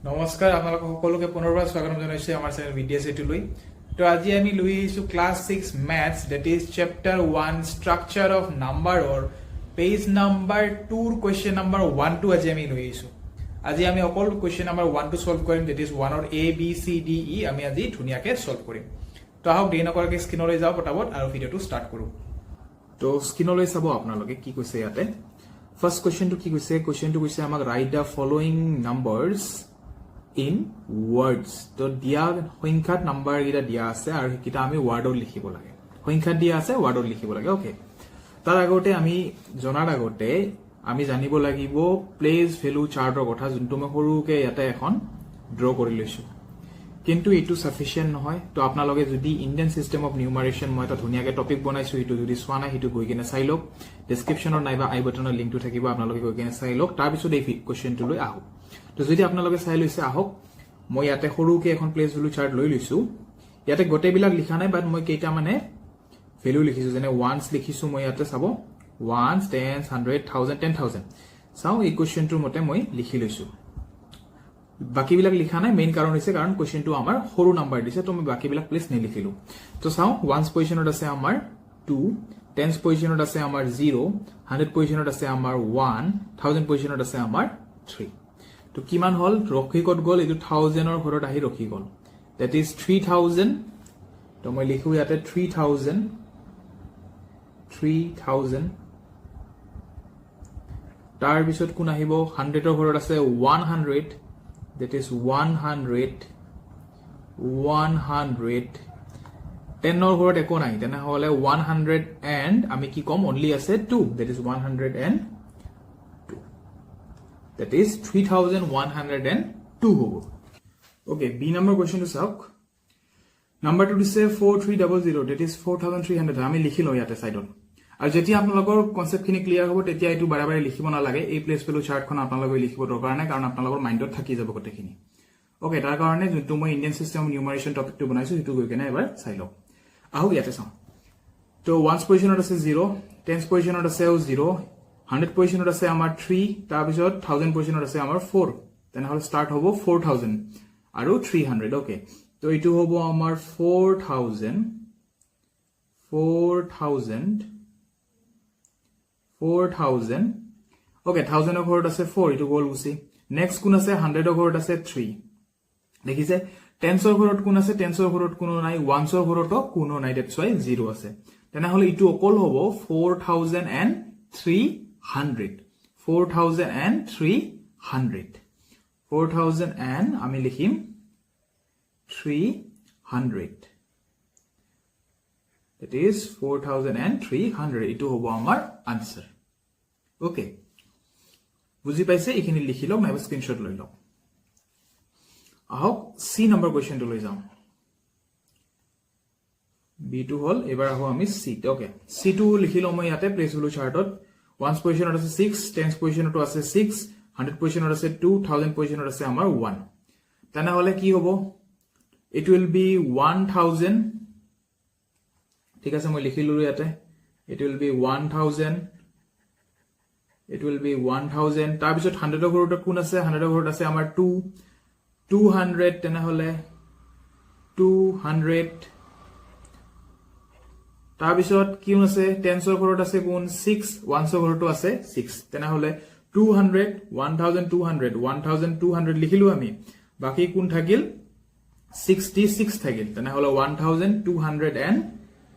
নমস্কাৰ আপোনালোক সকলোকে পুনৰবাৰ স্বাগতম জনাইছো আমাৰ চেনেল ভিডিঅ' এটোলৈ তো আজি আমি লৈ আহিছো class 6 maths that is chapter 1 structure of number or page number 2 ৰ কোৱেশ্চন নাম্বাৰ 1 টো আজি আমি লৈ আহিছো আজি আমি অকল কোৱেশ্চন নাম্বাৰ 1 টো সলভ কৰিম that is 1 or A B C D E আমি আজি ধুনিয়াকে সলভ কৰিম তো আহক দেৰি নকৰাকৈ স্ক্ৰিনলৈ যাও পটাপট আৰু ভিডিঅ'টো ষ্টাৰ্ট কৰো তো স্ক্ৰিনলৈ চাব আপোনালোকে কি কৈছে ইয়াতে ফাৰ্স্ট কোৱেশ্চন টো কি কৈছে কোৱেশ্চন টো কৈছে আমাক write the following numbers in words তো দিয়া সংখ্যাত নাম্বাৰ গিটা দিয়া আছে আৰু কিটা আমি ওয়াৰ্ডত লিখিব লাগে সংখ্যাত দিয়া আছে ওয়াৰ্ডত লিখিব লাগে ওকে তাৰ আগতে আমি জনাৰ আগতে আমি জানিব লাগিব প্লেস ভ্যালু চাৰ্টৰ কথা যোনটো মই সৰুকে ইয়াতে এখন ড্ৰ কৰি লৈছো কিন্তু এটো সাফিশিয়েন্ট নহয় তো আপোনালোকে যদি ইন্ডিয়ান সিস্টেম অফ নিউমাৰেশন মই এটা ধুনিয়াকে টপিক বনাইছো এটো যদি সোৱা নাই হেতু গৈ কিনে চাই লওক ডেসক্ৰিপচনৰ নাইবা আই বাটনৰ লিংকটো থাকিব আপোনালোকে গৈ কিনে চাই লওক তাৰ পিছত এই কোৱেশ্চনটো লৈ আহো তো যদি আপোনালোকে চাই লৈছে আহক মই ইয়াতে সৰুকে এখন প্লেস ভ্যালু চাৰ্ট লৈ লৈছো ইয়াতে গোটেইবিলাক লিখা নাই বাট মই কেইটা মানে ভ্যালু লিখিছো যেনে ওয়ান্স লিখিছো মই ইয়াতে চাব ওয়ান্স 10 100 1000 10000 চাও এই কোৱেশ্চনটোৰ মতে মই লিখি লৈছো বাকিবিলাক লিখা নাই মেইন কাৰণ হৈছে কাৰণ কোৱেশ্চনটো আমাৰ সৰু নাম্বাৰ দিছে তো মই বাকিবিলাক প্লেস নিলিখিলো তো চাও ওয়ান্স পজিশনত আছে আমাৰ 2 10 পজিশনত আছে আমাৰ 0 100 পজিশনত আছে আমাৰ 1 1000 পজিশনত আছে আমাৰ 3 তো কিমান হল ৰখিকত গল এটো 1000 ৰ ঘৰত আহি ৰখি গল দ্যাট ইজ 3000 তো মই লিখো ইয়াতে 3000 তাৰ পিছত কোন আহিব 100 ৰ ঘৰত আছে 100 that is 100 10 ৰ ঘৰত একো নাই তেনে হলে 100 and আমি কি কম only আছে 2 that is 102 that is 3102 হ'ব okay b number question to চাওক number 2 দিছে 4300 that is 4300 আমি লিখি লও ইয়াতে সাইডত আৰু যেতিয়া আপোনালোকৰ কনসেপ্ট খিনি ক্লিয়াৰ হ'ব তেতিয়া এটো বাৰে লিখিব না লাগে এই প্লেস ভ্যালু চাৰ্টখন আপোনালোকে লিখিব দৰকাৰ নাই কাৰণ আপোনালোকৰ মাইন্ডত থাকি যাব গটেখিনি ওকে তাৰ কাৰণে যোনটো মই ইন্ডিয়ান সিস্টেম অফ নিউমাৰেশন টপিকটো বনাইছো হেতু গৈ কেনে এবাৰ চাই লও আহক ইয়াতে চাও তো 1 পজিশনত আছে 0 10 পজিশনত আছে 0 100 পজিশনত আছে আমাৰ 3 তাৰ পিছত 1000 পজিশনত আছে আমাৰ 4 তেনে হল স্টাৰ্ট হ'ব 4000 আৰু 300 ওকে তো এটো হ'ব আমাৰ 4000 okay 1000 ৰ ঘৰত আছে 4 এটো গল গুছি নেক্সট কোন আছে 100 ৰ ঘৰত আছে 3 দেখিছে 10 ৰ ঘৰত কোন আছে 10 ৰ ঘৰত কোনো নাই 1 ৰ ঘৰতো কোনো নাই দ্যাটস ওয়াই 0 আছে তেনে হলে ইটো অকল হ'ব 4000 and আমি লিখিম 300 that is 4300 ইটো হ'ব আমাৰ আনসাৰ ওকে বুজি পাইছে এখিনি লিখি লওক নাইবা স্ক্ৰিনশ্বট লৈ লওক আহক সি নম্বৰ কোৱেশ্চনটো লৈ যাম b2 হল এবাৰ আহো আমি c ওকে c2 লিখি লম মই ইয়াতে প্লেস ভ্যালু চাৰ্টত 1 পজিশনত আছে 6 10 পজিশনতো আছে 6 100 পজিশনত আছে 2 1000 পজিশনত আছে আমাৰ 1 তেনে হলে কি হ'ব it will be 1000 ঠিক আছে মই লিখিলো ইয়াতে it will be 1000 তাৰ পিছত 100 ৰ ঘৰত কোন আছে 100 ৰ ঘৰত আছে আমাৰ 200 তেনে হলে 200 তাৰ পিছত কি আছে 10 ৰ ঘৰত আছে কোন 6 1 ৰ ঘৰতো আছে 6 তেনে হলে 200 1200 লিখিলো আমি বাকি কোন থাকিল 66 থাকিল তেনে হলে 1200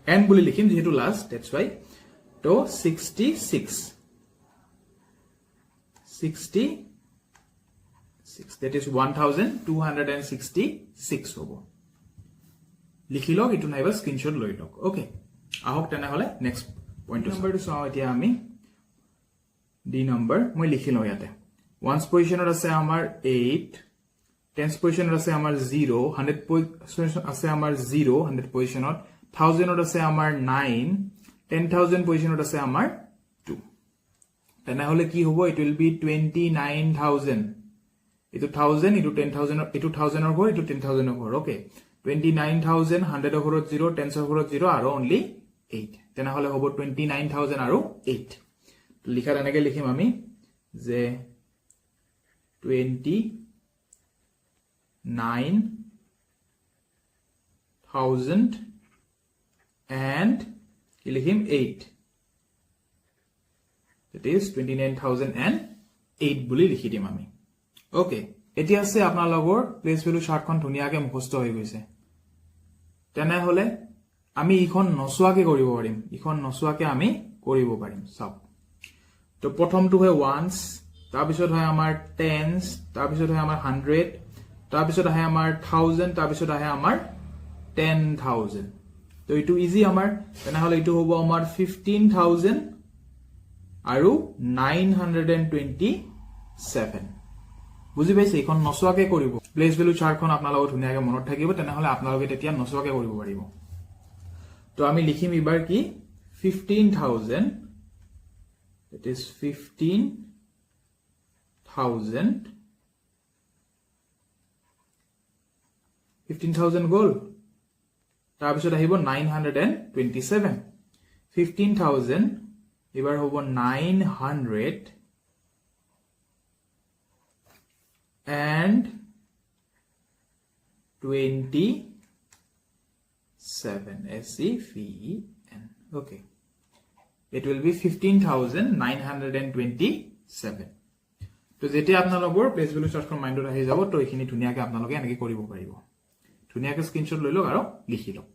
and বুলি লিখিম যেহেতু লাষ্ট দ্যাটস ওয়াই তো 66 that is 1266 হ'ব লিখি লওক এটো নাইবা স্ক্ৰিনশ্বট লৈ লওক ওকে আহক তেনে হলে নেক্সট পইণ্ট নম্বৰটো চাও এতিয়া আমি ডি নম্বৰ মই লিখি লও ইয়াতে 1 পজিশনত আছে আমাৰ 8 10 পজিশনত আছে আমাৰ 0 100 পজিশনত আছে আমাৰ 0 100 পজিশনত 1000ত আছে আমাৰ 9 10000 পজিশনত আছে আমাৰ 2 তেনে হলে কি হ'ব it will be 29000 এটো 1000 এটো 10000 এটো 1000 ৰ ঘৰ এটো 10000 ৰ ঘৰ ওকে 29000 100 ৰ ঘৰত 0 10 ৰ ঘৰত 0 আৰু only 8 তেনে হলে হ'ব 29000 আৰু 8 লিখাৰ এনেকে লিখিম আমি যে 20 9,000 and কি লিখিম 8 that is 29,008 বুলি লিখি দিম আমি ওকে এতিয়া আছে আপোনাৰ লগৰ প্লেস ভ্যালু চাৰ্টখন ধুনিয়াকে মুখস্থ হৈ গৈছে তেনে হলে আমি ইখন নসুৱাকে কৰিব পাৰিম ইখন নসুৱাকে আমি কৰিব পাৰিম সব তো প্ৰথমটো হয় ওয়ান্স তাৰ পিছত হয় আমাৰ টেন্স তাৰ পিছত হয় আমাৰ 100 তাৰ পিছত আহে আমাৰ 1000 তাৰ পিছত আহে আমাৰ 10,000 তো ইটো ইজি আমাৰ তেনে হলে ইটো হ'ব আমাৰ 15,000 আৰু 927 বুজি পাইছে এখন নসুৱাকে কৰিব প্লেস ভ্যালু চাৰ্টখন আপোনালোকৰ ধুনিয়াকে মনত থাকিব তেনে হলে আপোনালোকে তেতিয়া নসুৱাকে কৰিব পাৰিব তো আমি লিখিম এবাৰ কি 15,000 that is 15,000 গল তাৰ পিছত আহিব 927 15,000 এবাৰ হ'ব 900 and 27 SEVEN okay it will be 15,927 তো যেতিয়া আপোনালোকৰ প্লেস ভ্যালু চাৰ্টখন মাইন্ডত আহি যাব তো এইখিনি ধুনিয়াকে আপোনালোকে এনেকৈ কৰিব পাৰিব ধুনিয়াকে স্ক্ৰিনশ্বট লৈ লওক আৰু লিখি লওক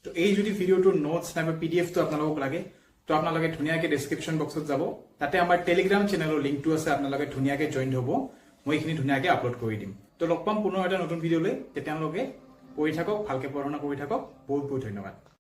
তো এই যদি ভিডিওটোৰ নোটছ নাইবা পিডিএফ তো আপোনালোকক লাগে তো আপোনালোকে ধুনিয়াকে ডেসক্ৰিপচন বক্সত যাব তাতে আমাৰ টেলিগ্ৰাম চেনেলৰ লিংকটো আছে আপোনালোকে ধুনিয়াকে জয়েন হ'ব মই এইখিনি ধুনিয়াকে আপলোড কৰি দিম তো লগ পাম পুনৰ এটা নতুন ভিডিঅ লৈ তেতিয়ালৈকে পঢ়ি থাকক ভালকে পঢ়া শুনা কৰি থাকক বহুত বহুত ধন্যবাদ